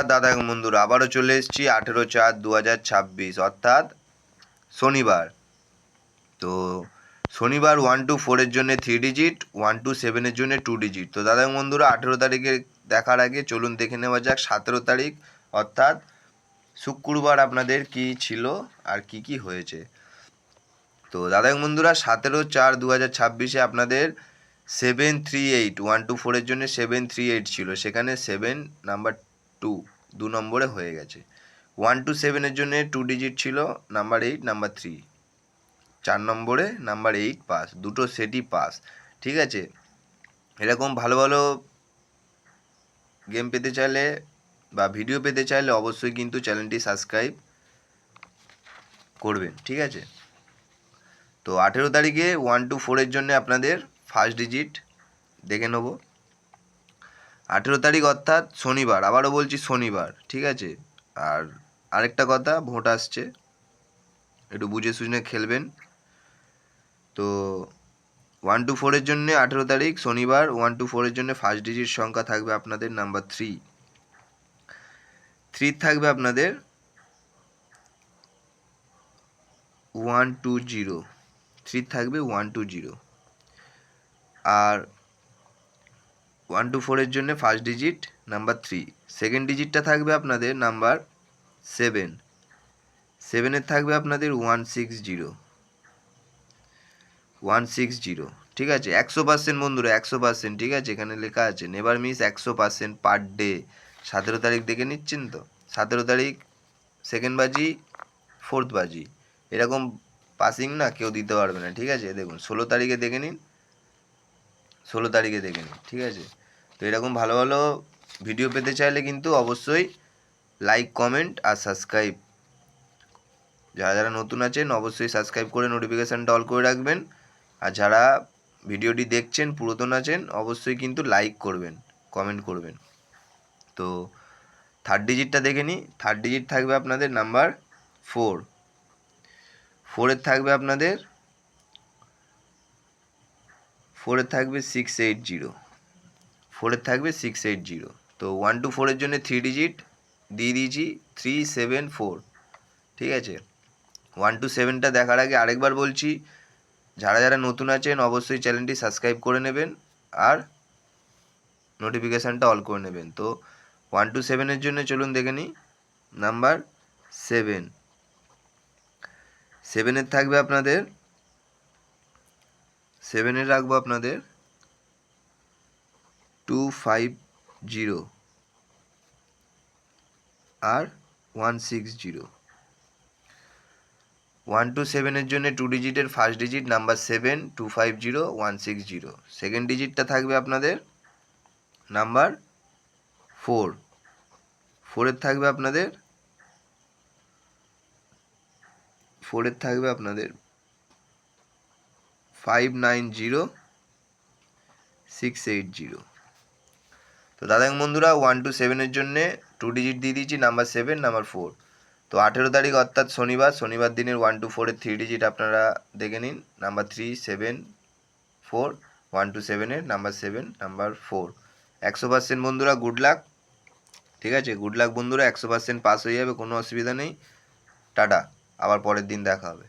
দাদা এবং বন্ধুরা আবারও চলে এসেছি 18/4/2026 অর্থাৎ শনিবার। তো শনিবার 1 to 4 এর জন্য 3 ডিজিট, 1 to 7 এর জন্য 2 ডিজিট। তো দাদা এবং বন্ধুরা 18 তারিখে দেখার আগে চলুন দেখে নেওয়া যাক 17 তারিখ অর্থাৎ শুক্রবার আপনাদের কি ছিল আর কি কি হয়েছে। তো দাদা এবং বন্ধুরা 17/4/2026 আপনাদের 738 1 to 4 এর জন্য 738 ছিল, সেখানে 7 নাম্বার 2 নম্বরে হয়ে গেছে। 1 to 7 এর জন্য 2 ডিজিট ছিল, নাম্বার 8 নাম্বার 3 4 নম্বরে নাম্বার 8 পাস, দুটো সেটই পাস। ঠিক আছে, এরকম ভালো ভালো গেম পেতে চাইলে বা ভিডিও পেতে চাইলে অবশ্যই কিন্তু চ্যানেলটি সাবস্ক্রাইব করবেন। ঠিক আছে, তো 18 তারিখে 1 to 4 এর জন্য আপনাদের ফার্স্ট ডিজিট দেখে নেব। 18 তারিখ অর্থাৎ শনিবার, আবারও বলছি শনিবার। ঠিক আছে, আর আরেকটা কথা, ভোট আসছে, একটু বুঝে শুনে খেলবেন। তো 1 to 4 এর জন্য 18 তারিখ শনিবার 1 to 4 এর জন্য ফার্স্ট ডিজিট সংখ্যা থাকবে আপনাদের নাম্বার 3 থাকবে আপনাদের 120, 3 থাকবে 120। আর 1 to 4 এর জন্য ফার্স্ট ডিজিট নাম্বার 3, সেকেন্ড ডিজিটটা থাকবে আপনাদের নাম্বার 7, 7-এর থাকবে আপনাদের 160। ঠিক আছে, 100% বন্ধুরা, 100%। ঠিক আছে, এখানে লেখা আছে নেভার মিস 100% পার ডে। 17 তারিখ দেখে নিচ্ছেন তো, 17 তারিখ সেকেন্ড বাজি, ফোর্থ বাজি, এরকম পাসিং না কেউ দিতে পারবে না। ঠিক আছে, দেখুন 16 তারিখে দেখে নিন, 16 তারিখে দেখে নিন। ঠিক আছে, তো এরকম ভালো ভালো ভিডিও পেতে চাইলে কিন্তু অবশ্যই লাইক, কমেন্ট আর সাবস্ক্রাইব, যারা যারা নতুন আছেন অবশ্যই সাবস্ক্রাইব করে নোটিফিকেশানটা অল করে রাখবেন। আর যারা ভিডিওটি দেখছেন পুরাতন আছেন অবশ্যই কিন্তু লাইক করবেন, কমেন্ট করবেন। তো থার্ড ডিজিটটা দেখে নিই। থার্ড ডিজিট থাকবে আপনাদের নাম্বার 4, 4-এর থাকবে আপনাদের 4-এর থাকবে 680, 4-এর থাকবে 680। তো 1 to 4 এর জন্য 3 ডিজিট দিয়ে দিয়েছি 374। ঠিক আছে, 1 to 7টা দেখার আগে আরেকবার বলছি, যারা যারা নতুন আছেন অবশ্যই চ্যানেলটি সাবস্ক্রাইব করে নেবেন আর নোটিফিকেশানটা অল করে নেবেন। তো 1 to 7-এর জন্য চলুন দেখে নিই নাম্বার 7, 7-এর থাকবে আপনাদের 7-এর রাখবো আপনাদের 250 আর 160। 1 to 7-এর জন্য 2 ডিজিটের ফার্স্ট ডিজিট নাম্বার 7, 250 160। সেকেন্ড ডিজিটটা থাকবে আপনাদের নাম্বার 4, 4-এর থাকবে আপনাদের 590 680। তো দাদা বন্ধুরা 1 to 7-এর জন্যে 2 ডিজিট দিয়ে দিয়েছি নাম্বার 7 নাম্বার 4। তো 18 তারিখ অর্থাৎ শনিবার দিনের 1 to 4-এর 3 ডিজিট আপনারা দেখে নিন নাম্বার 3 7 4, 1 to 7-এর নাম্বার 7 নাম্বার 4। 100% বন্ধুরা গুড লাক। ঠিক আছে, গুড লাক বন্ধুরা, 100% পাস হয়ে যাবে, কোনো অসুবিধা নেই। টাটা, আবার পরের দিন দেখা হবে।